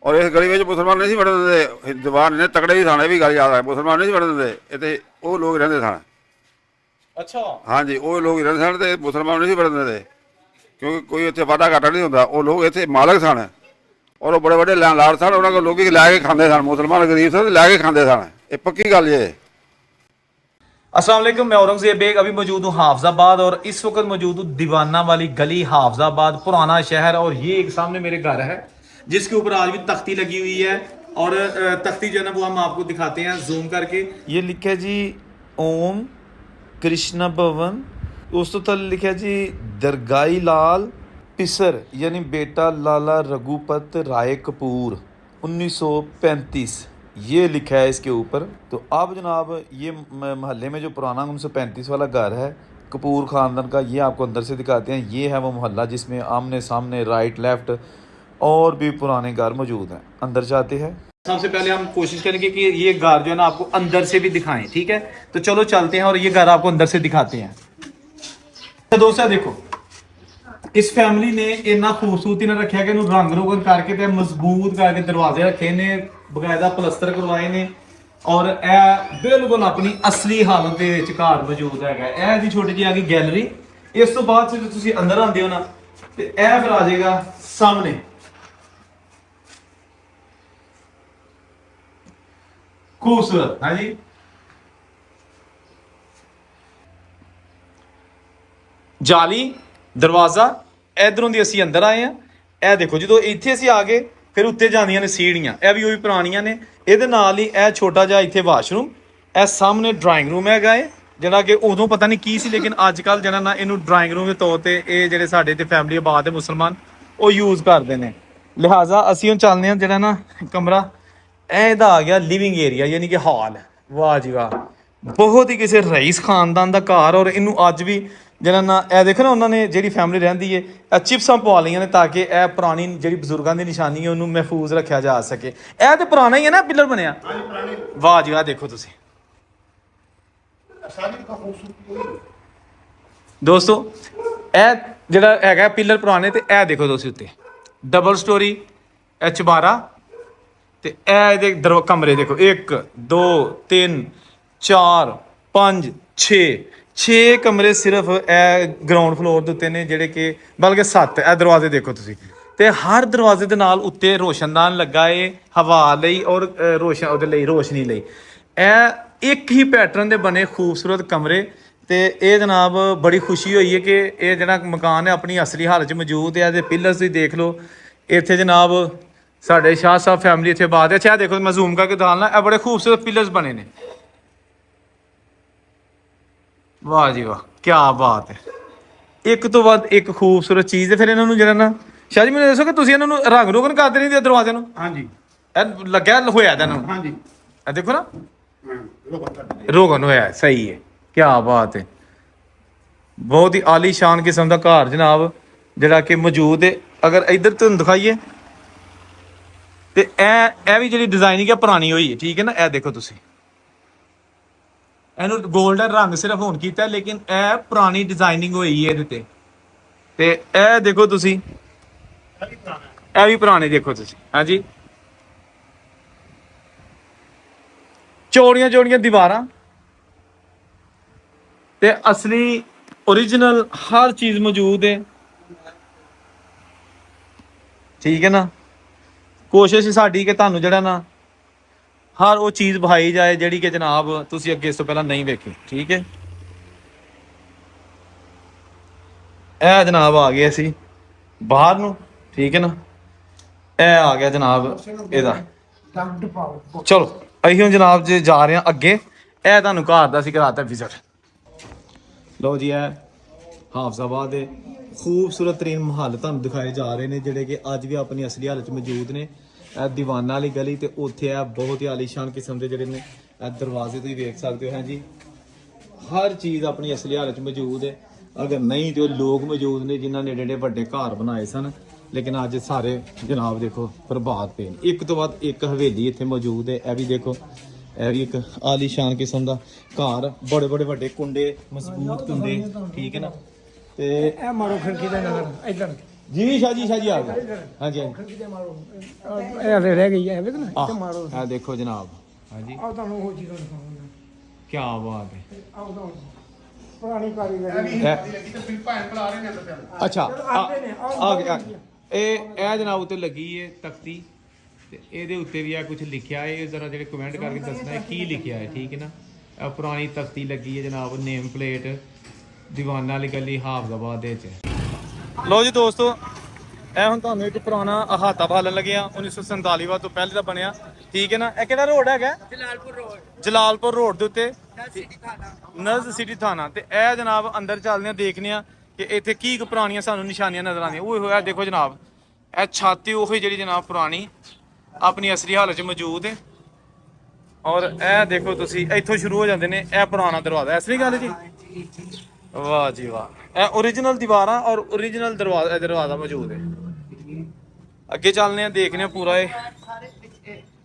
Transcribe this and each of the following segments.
और इस गली में मुसलमान नहीं वड़न देंगे, जवान ने तकड़े भी सन, भी गल याद है, मुसलमान नहीं वड़न देंगे, इतने वो लोग रहते सन। अच्छा हाँ जी, वो लोग रहते सन तो मुसलमान नहीं वड़न देंगे, क्योंकि कोई इतने वाधा घाटा नहीं होंगे। वो लोग इतने मालक सन और वो बड़े बड़े लैंडलॉर्ड सन, उन्होंने लोग लैके खाते सन, मुसलमान गरीब सन लैके खाते सन, ये पक्की गल ये। अस्सलाम वालेकुम, मैं औरंगजेब बेग अभी मौजूद हूँ हाफजाबाद और इस वक्त मौजूद हूँ दीवाना वाली गली हाफजाबाद पुराना शहर। और ये एक सामने मेरे घर है जिसके ऊपर आज भी तख्ती लगी हुई है और तख्ती जो है ना वो हम आपको दिखाते हैं जूम करके। ये लिखा है जी ओम कृष्ण भवन, उस तो थल्ले लिखा है जी दरगाई लाल पिसर यानी बेटा लाला रघुपत राय कपूर 1935 ये लिखा है इसके ऊपर। तो अब जनाब ये महल्ले में जो पुराना 1935 वाला घर है कपूर ख़ानदान का, ये आपको अंदर से दिखाते हैं। ये है वो मोहल्ला जिसमें आमने सामने राइट लेफ्ट और भी पुराने घर मौजूद हैं। अंदर जाते हैं। सबसे पहले हम कोशिश करेंगे कि ये घर जो है ना आपको अंदर से भी दिखाएं, ठीक है? तो चलो चलते हैं और ये घर आपको अंदर से दिखाते हैं। तो दोस्तों देखो, इस फैमिली ने इन्ना खूबसूरती ने रखा कि रंग रोगन करके ते मजबूत करके दरवाजे रखे ने, बकायदा प्लस्तर करवाए ने और यह बिल्कुल अपनी असली हालत के घर मौजूद है। जी छोटी जी आ गई गैलरी। इस तो बाद जो तुम अंदर आते हो ना तो यह फिर आ जाएगा सामने। खूबसूरत है जी। जाली दरवाजा इधरों ਦੀ ਅਸੀਂ ਅੰਦਰ ਆਏ ਆ। ਇਹ ਦੇਖੋ ਜਦੋਂ ਇੱਥੇ ਅਸੀਂ ਆ ਗਏ ਫਿਰ ਉੱਤੇ ਜਾਂਦੀਆਂ ਨੇ ਸੀੜੀਆਂ, ਇਹ ਵੀ ਉਹ ਵੀ ਪੁਰਾਣੀਆਂ ਨੇ। ਇਹਦੇ ਨਾਲ ਹੀ ਇਹ ਛੋਟਾ ਜਿਹਾ ਇੱਥੇ ਵਾਸ਼ਰੂਮ, ਇਹ ਸਾਹਮਣੇ ਡਰਾਇੰਗ ਰੂਮ ਹੈਗਾ ਏ ਜਿਹੜਾ ਕਿ ਉਦੋਂ ਪਤਾ ਨਹੀਂ ਕੀ ਸੀ, ਲੇਕਿਨ ਅੱਜ ਕੱਲ ਜਿਹੜਾ ਨਾ ਇਹਨੂੰ ਡਰਾਇੰਗ ਰੂਮ ਦੇ ਤੌਰ ਤੇ ਇਹ ਜਿਹੜੇ ਸਾਡੇ ਤੇ ਫੈਮਿਲੀ ਆਬਾਦ ਹੈ ਮੁਸਲਮਾਨ ਉਹ ਯੂਜ਼ ਕਰਦੇ ਨੇ। ਲਿਹਾਜ਼ਾ ਅਸੀਂ ਹੁਣ ਚੱਲਦੇ ਹਾਂ ਜਿਹੜਾ ਨਾ ਕਮਰਾ ਇਹਦਾ ਆ ਗਿਆ ਲਿਵਿੰਗ ਏਰੀਆ ਯਾਨੀ ਕਿ ਹਾਲ। ਵਾਹ ਜੀ ਵਾਹ, ਬਹੁਤ ਹੀ ਕਿਸੇ ਰਈਸ ਖਾਨਦਾਨ ਦਾ ਘਰ। ਔਰ ਇਹਨੂੰ ਅੱਜ ਵੀ ਜਿਹੜਾ ਨਾ ਇਹ ਦੇਖੋ ਨਾ ਉਹਨਾਂ ਨੇ ਜਿਹੜੀ ਫੈਮਿਲੀ ਰਹਿੰਦੀ ਹੈ ਇਹ ਚਿਪਸਾਂ ਪਵਾ ਲਈਆਂ ਨੇ ਤਾਂ ਕਿ ਇਹ ਪੁਰਾਣੀ ਜਿਹੜੀ ਬਜ਼ੁਰਗਾਂ ਦੀ ਨਿਸ਼ਾਨੀ ਹੈ ਉਹਨੂੰ ਮਹਿਫੂਜ਼ ਰੱਖਿਆ ਜਾ ਸਕੇ। ਇਹ ਤੇ ਪੁਰਾਣਾ ਹੀ ਹੈ ਨਾ, ਪਿੱਲਰ ਬਣਿਆ। ਵਾਹ ਜੀ ਵਾਹ, ਦੇਖੋ ਤੁਸੀਂ ਦੋਸਤੋ ਇਹ ਜਿਹੜਾ ਹੈਗਾ ਪਿੱਲਰ ਪੁਰਾਣੇ ਤੇ ਇਹ ਦੇਖੋ ਤੁਸੀਂ ਉੱਤੇ ਡਬਲ ਸਟੋਰੀ ਇਹ ਚਬਾਰਾ ਤੇ ਇਹ ਇਹਦੇ ਕਮਰੇ ਦੇਖੋ 1 2 3 4 5 6 ਕਮਰੇ ਸਿਰਫ ਇਹ ਗਰਾਊਂਡ ਫਲੋਰ ਦੇ ਉੱਤੇ ਨੇ ਜਿਹੜੇ ਕਿ ਬਲਕਿ 7। ਇਹ ਦਰਵਾਜ਼ੇ ਦੇਖੋ ਤੁਸੀਂ ਤੇ ਹਰ ਦਰਵਾਜ਼ੇ ਦੇ ਨਾਲ ਉੱਤੇ ਰੋਸ਼ਨਦਾਨ ਲੱਗਾ ਏ ਹਵਾ ਲਈ ਔਰ ਉਹਦੇ ਲਈ ਰੋਸ਼ਨੀ ਲਈ। ਇਹ ਇੱਕ ਹੀ ਪੈਟਰਨ ਦੇ ਬਣੇ ਖੂਬਸੂਰਤ ਕਮਰੇ ਤੇ ਇਹ ਜਨਾਬ ਬੜੀ ਖੁਸ਼ੀ ਹੋਈ ਹੈ ਕਿ ਇਹ ਜਿਹੜਾ ਮਕਾਨ ਹੈ ਆਪਣੀ ਅਸਲੀ ਹਾਲਤ 'ਚ ਮੌਜੂਦ ਹੈ। ਇਹਦੇ ਪਿੱਲਰਸ ਤੁਸੀਂ ਦੇਖ ਲਓ ਇੱਥੇ ਜਨਾਬ ਸਾਡੇ ਸ਼ਾਹ ਸਾਹਿਬ ਫੈਮਿਲੀ ਇੱਥੇ ਬਾਅਦ ਅੱਛਾ ਦੇਖੋ ਮੈਂ ਜ਼ੂਮ ਕਰਕੇ ਦਿਖਾਣਾ, ਇਹ ਬੜੇ ਖੂਬਸੂਰਤ ਪਿੱਲਰਸ ਬਣੇ ਨੇ। ਵਾਹ ਜੀ ਵਾਹ, ਕੀ ਬਾਤ ਹੈ। ਇੱਕ ਤੋਂ ਬਾਅਦ ਇੱਕ ਖੂਬਸੂਰਤ ਚੀਜ਼। ਫਿਰ ਇਹਨਾਂ ਨੂੰ ਜਿਹੜਾ ਨਾ ਸ਼ਾਹ ਜੀ ਮੈਨੂੰ ਦੱਸੋ ਕਿ ਤੁਸੀਂ ਇਹਨਾਂ ਨੂੰ ਰੰਗ ਰੋਗਨ ਕਰਦੇ ਨਹੀਂ ਦਰਵਾਜ਼ੇ ਨੂੰ? ਹਾਂਜੀ ਇਹ ਲੱਗਿਆ ਹੋਇਆ ਇਹਨਾਂ ਨੂੰ? ਹਾਂਜੀ ਇਹ ਦੇਖੋ ਨਾ ਰੋਗਨ ਹੋਇਆ, ਸਹੀ ਹੈ। ਕੀ ਬਾਤ ਹੈ, ਬਹੁਤ ਹੀ ਆਲੀਸ਼ਾਨ ਕਿਸਮ ਦਾ ਘਰ ਜਨਾਬ ਜਿਹੜਾ ਕਿ ਮੌਜੂਦ ਹੈ। ਅਗਰ ਇੱਧਰ ਤੁਹਾਨੂੰ ਦਿਖਾਈਏ ਤੇ ਇਹ ਵੀ ਜਿਹੜੀ ਡਿਜ਼ਾਈਨਿੰਗ ਹੈ ਪੁਰਾਣੀ ਹੋਈ ਹੈ, ਠੀਕ ਹੈ ਨਾ। ਇਹ ਦੇਖੋ ਤੁਸੀਂ ਇਹਨੂੰ 골ਡਨ ਰੰਗ ਸਿਰਫ ਹੁਣ ਕੀਤਾ ਲੇਕਿਨ ਇਹ ਪੁਰਾਣੀ ਡਿਜ਼ਾਈਨਿੰਗ ਹੋਈ ਹੈ ਇਹਦੇ ਤੇ ਇਹ ਦੇਖੋ ਤੁਸੀਂ ਇਹ ਵੀ ਪੁਰਾਣੇ ਦੇਖੋ ਤੁਸੀਂ। ਹਾਂਜੀ ਚੌੜੀਆਂ ਚੌੜੀਆਂ ਦੀਵਾਰਾਂ ਤੇ ਅਸਲੀ ओरिजिनल हर चीज मौजूद है, ठीक है ना। कोशिश साडी कि तुहानू जिहड़ा ना हर वो चीज़ विखाई जाए जिहड़ी कि जनाब तुसीं अगे इस तो पहला नहीं वेखी, ठीक है। ਇਹ जनाब आ गए असी बाहर नू, ठीक है ना। ਇਹ आ गया जनाब ਇਹਦਾ। चलो ਅਸੀਂ ਹੁਣ जनाब जे जा रहे हैं अगे। ਇਹ ਤੁਹਾਨੂੰ ਘਰ ਦਾ ਅਸੀਂ ਕਰਾਤਾ ਵਿਜ਼ਿਟ। ਲਓ ਜੀ ਇਹ ਹਾਫਜ਼ਾਬਾਦ ਦੇ ਖੂਬਸੂਰਤ ਤਰੀਨ ਮਹੱਲ ਤੁਹਾਨੂੰ ਦਿਖਾਏ ਜਾ ਰਹੇ ਨੇ ਜਿਹੜੇ ਕਿ ਅੱਜ ਵੀ ਆਪਣੀ ਅਸਲੀ ਹਾਲਤ 'ਚ ਮੌਜੂਦ ਨੇ। ਇਹ ਦੀਵਾਨਾ ਵਾਲੀ ਗਲੀ ਤੇ ਉੱਥੇ ਇਹ ਬਹੁਤ ਹੀ ਆਲੀਸ਼ਾਨ ਕਿਸਮ ਦੇ ਜਿਹੜੇ ਨੇ ਇਹ ਦਰਵਾਜ਼ੇ ਤੁਸੀਂ ਵੇਖ ਸਕਦੇ ਹੋ। ਹੈ ਜੀ ਹਰ ਚੀਜ਼ ਆਪਣੀ ਅਸਲੀ ਹਾਲਤ 'ਚ ਮੌਜੂਦ ਹੈ। ਅਗਰ ਨਹੀਂ ਤੇ ਉਹ ਲੋਕ ਮੌਜੂਦ ਨੇ ਜਿਨ੍ਹਾਂ ਨੇ ਏਡੇ ਵੱਡੇ ਘਰ ਬਣਾਏ ਸਨ, ਲੇਕਿਨ ਅੱਜ ਸਾਰੇ ਜਨਾਬ ਦੇਖੋ ਬਰਬਾਦ ਪਏ ਨੇ। ਇੱਕ ਤੋਂ ਬਾਅਦ ਇੱਕ ਹਵੇਲੀ ਇੱਥੇ ਮੌਜੂਦ ਹੈ। ਇਹ ਵੀ ਦੇਖੋ ਇਹ ਵੀ ਇੱਕ ਆਲੀਸ਼ਾਨ ਕਿਸਮ ਦਾ ਘਰ, ਬੜੇ ਬੜੇ ਵੱਡੇ ਕੁੰਡੇ, ਮਜ਼ਬੂਤ ਕੁੰਡੇ, ਠੀਕ ਹੈ ਨਾ। ਤੇ ਇਹ ਮਾਰੋ ਖਿੜਕੀ ਦਾ ਨਜ਼ਰ ਇਧਰ ਜੀ ਸ਼ਾਹ ਜੀ ਆ ਗਏ। ਹਾਂਜੀ ਹਾਂਜੀ ਇਹ ਹਲੇ ਰਹਿ ਗਈ ਹੈ ਵੇਖ ਨਾ ਇੱਥੇ ਮਾਰੋ ਆ ਦੇਖੋ ਜਨਾਬ। ਹਾਂਜੀ ਆਹ ਤੁਹਾਨੂੰ ਉਹ ਚੀਜ਼ਾਂ ਦਿਖਾਉਂਦਾ ਕੀ ਬਾਤ ਹੈ। ਆਹ ਤੁਹਾਨੂੰ ਪੁਰਾਣੀ ਕਾਰੀਗਰੀ ਅੱਛਾ ਆਉਂਦੇ ਨੇ ਆ ਗਿਆ ਇਹ ਜਨਾਬ ਉੱਤੇ ਲੱਗੀ ਹੈ ਤਖਤੀ ਤੇ ਇਹਦੇ ਉੱਤੇ ਵੀ ਆ ਕੁਝ ਲਿਖਿਆ ਹੈ। ਜ਼ਰਾ ਜਿਹੜੇ ਕਮੈਂਟ ਕਰਕੇ ਦੱਸਣਾ ਹੈ ਕੀ ਲਿਖਿਆ ਹੈ, ਠੀਕ ਹੈ ਨਾ। ਇਹ ਪੁਰਾਣੀ ਤਖਤੀ ਲੱਗੀ ਹੈ ਜਨਾਬ, ਨੇਮ ਪਲੇਟ ਦੀਵਾਨਾ ਵਾਲੀ ਗਲੀ ਹਾਫਜ਼ਾਬਾਦ ਦੇ ਵਿੱਚ। ਲੋ ਜੀ ਦੋਸਤੋ, ਇਹ ਹੁਣ ਤੁਹਾਨੂੰ ਇੱਕ ਪੁਰਾਣਾ ਅਹਾਤਾ ਬਾਲਣ ਲੱਗਿਆ 1947 ਤੋਂ ਪਹਿਲੇ ਦਾ ਬਣਿਆ, ਠੀਕ ਹੈ ਨਾ। ਇਹ ਕਿਹੜਾ ਰੋਡ ਹੈਗਾ? ਜਲਾਲਪੁਰ ਰੋਡ ਦੇ ਉੱਤੇ ਨਰਜ਼ ਸਿਟੀ ਥਾਣਾ। ਤੇ ਇਹ ਜਨਾਬ ਅੰਦਰ ਚੱਲਦੇ ਆ, ਦੇਖਦੇ ਆ ਕਿ ਇੱਥੇ ਕੀ ਪੁਰਾਣੀਆਂ ਸਾਨੂੰ ਨਿਸ਼ਾਨੀਆਂ ਨਜ਼ਰ ਆਉਂਦੀਆਂ। ਉਹ ਹੋਇਆ ਦੇਖੋ ਜਨਾਬ, ਇਹ ਛਾਤੀ ਉਹੀ ਜਿਹੜੀ ਜਨਾਬ ਪੁਰਾਣੀ ਆਪਣੀ ਅਸਲੀ ਹਾਲਤ 'ਚ ਮੌਜੂਦ ਹੈ। ਔਰ ਇਹ ਦੇਖੋ ਤੁਸੀਂ, ਇੱਥੋਂ ਸ਼ੁਰੂ ਹੋ ਜਾਂਦੇ ਨੇ ਇਹ ਪੁਰਾਣਾ ਦਰਵਾਜ਼ਾ। ਐਸੀ ਗੱਲ ਜੀ, ਵਾਹ ਜੀ ਵਾਹ। ਇਹ ओरिजिनल ਦੀਵਾਰਾਂ ਔਰ ओरिजिनल ਦਰਵਾਜ਼ਾ ਮੌਜੂਦ ਹੈ। ਅੱਗੇ ਚੱਲਦੇ ਆ, ਦੇਖਦੇ ਆ ਪੂਰਾ ਇਹ।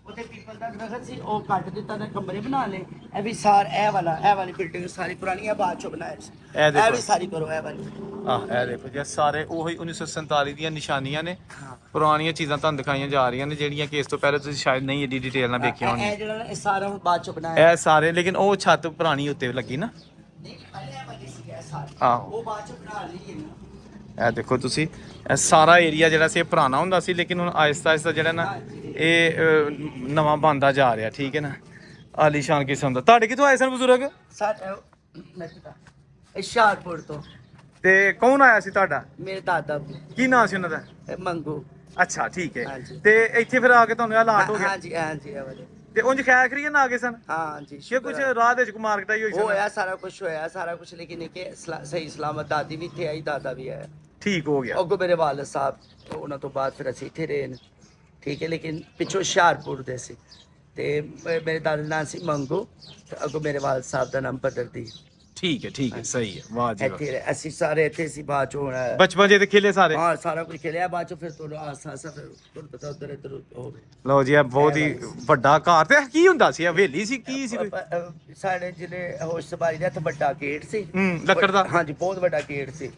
ਉਹਦੇ ਪੀਪਲ ਦਾ ਦਰਖਤ ਸੀ, ਉਹ ਕੱਟ ਦਿੱਤਾ ਨੇ, ਕਮਰੇ ਬਣਾ ਲਏ। ਇਹ ਵੀ ਇਹ ਵਾਲੀ ਬਿਲਡਿੰਗ ਸਾਰੀ ਪੁਰਾਣੀ ਹੈ, ਬਾਅਦ ਚੋਂ ਬਣਾਇਆ ਸੀ। ਇਹ ਵੀ ਸਾਰੀ ਕਰੋ, ਇਹ ਵਾਲੀ। ਇਹ ਦੇਖੋ ਜੀ, ਸਾਰੇ ਉਹੀ 1947 ਦੀਆਂ ਨਿਸ਼ਾਨੀਆਂ ਨੇ। ਪੁਰਾਣੀਆਂ ਚੀਜ਼ਾਂ ਤੁਹਾਨੂੰ ਦਿਖਾਈਆਂ ਜਾ ਰਹੀਆਂ ਨੇ ਜਿਹੜੀਆਂ ਕਿ ਇਸ ਤੋਂ ਪਹਿਲੇ ਤੁਸੀਂ ਸ਼ਾਇਦ ਨਹੀਂ ਏਡੀ ਡਿਟੇਲ ਨਾਲ ਦੇਖੀਆਂ ਹੋਣਗੀਆਂ। ਇਹ ਜਿਹੜਾ ਇਹ ਸਾਰਾ ਹੁਣ ਬਾਅਦ ਚੋਂ ਬਣਾਇਆ। ਇਹ ਸਾਰੇ, ਲੇਕਿਨ ਉਹ ਛੱਤ ਪੁਰਾਣੀ ਉੱਤੇ ਲੱਗੀ ਨਾ। ਨਹੀਂ, ਪਹਿਲੇ ਇਹ ਵਾਲੀ ਸੀ ਇਹ ਸਾਰੀ। ਆਹੋ, ਉਹ ਬਾਅਦ ਚੋਂ ਬਣਾ ਲਈ ਹੈ ਨਾ। ਇਹ ਦੇਖੋ ਤੁਸੀਂ, ਇਹ ਸਾਰਾ ਏਰੀਆ ਜਿਹੜਾ ਸੀ ਇਹ ਪੁਰਾਣਾ ਹੁੰਦਾ ਸੀ, ਲੇਕਿਨ ਹੁਣ ਆਹਿਸਤਾ ਆਹਿਸਤਾ ਜਿਹੜਾ ਨਾ ਇਹ ਨਵਾਂ ਬਣਦਾ ਜਾ ਰਿਹਾ, ਠੀਕ ਹੈ ਨਾ। ਆਲੀਸ਼ਾਨ ਕਿਸਮ ਦਾ। ਤੁਹਾਡੇ ਕਿੱਥੋਂ ਆਏ ਸਨ ਬਜ਼ੁਰਗ? ਹੁਸ਼ਿਆਰਪੁਰ ਤੋਂ। ਤੇ ਕੌਣ ਆਇਆ ਸੀ ਤੁਹਾਡਾ? ਮੇਰੇ ਦਾਦਾ ਕੀ ਨਾਂ ਸੀ ਉਹਨਾਂ ਦਾ? ਮੰਗੂ। ਅੱਛਾ ਠੀਕ ਹੈ। ਹਾਂਜੀ। ਤੇ ਇੱਥੇ ਫਿਰ ਆ ਕੇ ਤੁਹਾਨੂੰ ਹਾਲਾਤ ਹੋ ਗਏ? ਹਾਂਜੀ ਇਹ ਵਾਲੇ। ਤੇ ਉਂਝ ਖੈਰ ਖਰੀਏ ਨਾ ਆ ਗਏ ਸਨ? ਹਾਂਜੀ, ਕਿ ਕੁਝ ਰਾਹ ਦੇ ਵਿੱਚ ਕੋ ਮਾਰਕਟ ਆਈ ਹੋਈ ਸੀ? ਹੋਇਆ ਸਾਰਾ ਕੁਝ ਲੇਕਿਨ ਕਿ ਸਹੀ ਸਲਾਮਤ ਦਾਦੀ ਵੀ ਇੱਥੇ ਆਈ, ਦਾਦਾ ਵੀ ਆਇਆ, ਠੀਕ ਹੋ ਗਿਆ। ਅੱਗੋਂ ਮੇਰੇ ਵਾਲਦ ਸਾਹਿਬ, ਉਹਨਾਂ ਤੋਂ ਬਾਅਦ ਫਿਰ ਅਸੀਂ ਇੱਥੇ ਰਹੇ ਨੇ, ਠੀਕ ਹੈ। ਲੇਕਿਨ ਪਿੱਛੋਂ ਹੁਸ਼ਿਆਰਪੁਰ ਦੇ ਸੀ ਤੇ ਮੇਰੇ ਦਾਦਾ ਦਾ ਨਾਮ ਸੀ ਮੰਗੂ ਤੇ ਅੱਗੋਂ ਮੇਰੇ ਵਾਲਦ ਸਾਹਿਬ ਦਾ ਨਾਮ ਬਦਰਦੀ। ਠੀਕ ਹੈ ਸਹੀ ਹੈ। ਵਾਹ ਜੀ ਵਾਹ। ਇੱਥੇ ਅਸੀਂ ਸਾਰੇ ਇੱਥੇ ਸੀ। ਬਾਅਦ ਚੋਂ ਬਚਪਨ ਜੇ ਤੇ ਖੇਲੇ ਸਾਰੇ? ਹਾਂ, ਸਾਰਾ ਕੁਝ ਖੇਲਿਆ। ਬਾਅਦ ਚੋਂ ਫਿਰ ਤੋਂ ਆਸਾ ਫਿਰ ਤੁਹਾਨੂੰ ਪਤਾ ਉਧਰ ਇੱਧਰ ਹੋ ਗਏ। ਲਓ ਜੀ, ਇਹ ਬਹੁਤ ਹੀ ਵੱਡਾ ਘਰ। ਤੇ ਕੀ ਹੁੰਦਾ ਸੀ? ਹਵੇਲੀ ਸੀ? ਕੀ ਸੀ? ਸਾਡੇ ਜਿਹੜੇ ਹੋਸ਼ ਸਵਾਰੀ ਦਾ ਇੱਥੇ ਵੱਡਾ ਗੇਟ ਸੀ, ਲੱਕੜ ਦਾ। ਹਾਂਜੀ, ਬਹੁਤ ਵੱਡਾ ਗੇਟ ਸੀ।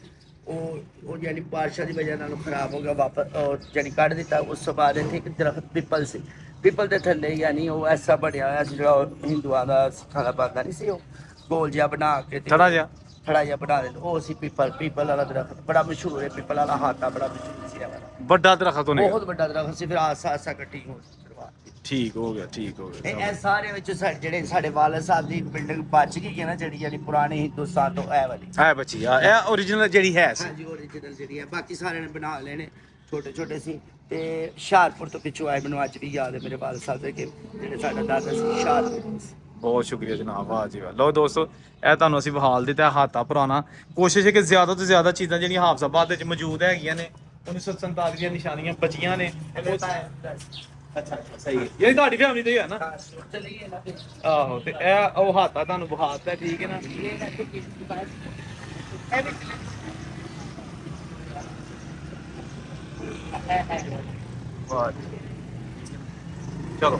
ਉਹ ਯਾਨੀ ਬਾਦਸ਼ਾਹ ਦੀ ਵਜ੍ਹਾ ਨਾਲ ਖਰਾਬ ਹੋ ਗਿਆ, ਵਾਪਸ ਉਹ ਯਾਨੀ ਕੱਢ ਦਿੱਤਾ। ਉਸ ਤੋਂ ਬਾਅਦ ਇੱਥੇ ਇੱਕ ਦਰਖਤ ਪਿੱਪਲ ਸੀ, ਪਿੱਪਲ ਦੇ ਥੱਲੇ ਯਾਨੀ ਉਹ ਐਸਾ ਬਣਿਆ ਹੋਇਆ ਸੀ ਜਿਹੜਾ ਹਿੰਦੂਆਂ ਦਾ ਸਿੱਖਾਂ ਬਣਦਾ ਨਹੀਂ ਸੀ, ਉਹ ਗੋਲ ਜਿਹਾ ਬਣਾ ਕੇ ਥੜਾ ਜਿਹਾ ਬਣਾ ਦਿੰਦੇ। ਉਹ ਸੀ ਪਿੱਪਲ ਵਾਲਾ ਦਰਖਤ, ਬੜਾ ਮਸ਼ਹੂਰ ਹੈ। ਪਿੱਪਲ ਵਾਲਾ ਹਾਤਾ ਬੜਾ ਮਸ਼ਹੂਰ ਸੀ। ਵੱਡਾ ਦਰਖਤ ਹੋਣੇ, ਬਹੁਤ ਵੱਡਾ ਦਰਖਤ ਸੀ। ਫਿਰ ਆਸਾ ਕੱਟੀ ਹੋ। ਠੀਕ ਹੋ ਗਿਆ। ਇਹ ਸਾਰੇ ਵਿੱਚ ਜਿਹੜੇ ਸਾਡੇ ਵਾਲਦ ਸਾਹਿਬ ਦੀ ਇੱਕ ਬਿਲਡਿੰਗ ਬਚ ਗਈ ਹੈ ਨਾ, ਜਿਹੜੀ ਪੁਰਾਣੇ ਹਿੰਦੁਸਤਾਨ ਤੋਂ, ਇਹ ਵਾਲੀ ਹੈ ਬਚੀ ਆ। ਇਹ origignal ਜਿਹੜੀ ਹੈ ਸੀ। ਹਾਂਜੀ, ਓਰੀਜਨਲ ਜਿਹੜੀ ਹੈ। ਬਾਕੀ ਸਾਰਿਆਂ ਨੇ ਬਣਾ ਲੈਣੇ, ਛੋਟੇ ਸੀ। ਤੇ ਹੁਸ਼ਿਆਰਪੁਰ ਤੋਂ ਪਿੱਛੋਂ ਆਏ। ਮੈਨੂੰ ਅੱਜ ਵੀ ਯਾਦ ਹੈ ਮੇਰੇ ਵਾਲਦ ਸਾਹਿਬ ਦੇ ਕਿ ਜਿਹੜੇ ਸਾਡਾ ਦਾਦਾ ਸੀ ਹੁਸ਼ਿਆਰਪੁਰ ਸੀ। ਬਹੁਤ ਸ਼ੁਕਰੀਆ ਜਨਾਬ, ਵਾਹ ਜੀ ਵਾਹ। ਲਓ ਦੋਸਤੋ, ਇਹ ਤੁਹਾਨੂੰ ਅਸੀਂ ਬਹਾਲ ਦਿੱਤਾ ਹਾਤਾ ਪੁਰਾਣਾ। ਕੋਸ਼ਿਸ਼ ਹੈ ਕਿ ਜ਼ਿਆਦਾ ਤੋਂ ਜ਼ਿਆਦਾ ਚੀਜ਼ਾਂ ਜਿਹੜੀਆਂ ਹਾਫਜ਼ਾਬਾਦ ਵਿੱਚ ਮੌਜੂਦ ਹੈਗੀਆਂ ਨੇ 1947 ਦੀਆਂ ਨਿਸ਼ਾਨੀਆਂ ਬਚੀਆਂ ਨੇ। ਅੱਛਾ ਸਹੀ ਹੈ। ਇਹ ਤੁਹਾਡੀ ਫੈਮਿਲੀ ਤੋਂ ਹੀ ਹੈ ਨਾ? ਚਲੀਏ ਨਾ ਫਿਰ। ਆਹੋ, ਤੇ ਇਹ ਉਹ ਹਾਤਾ ਤੁਹਾਨੂੰ ਬਹਾਤਾ, ਠੀਕ ਹੈ ਨਾ। ਵਾਹ, ਚਲੋ।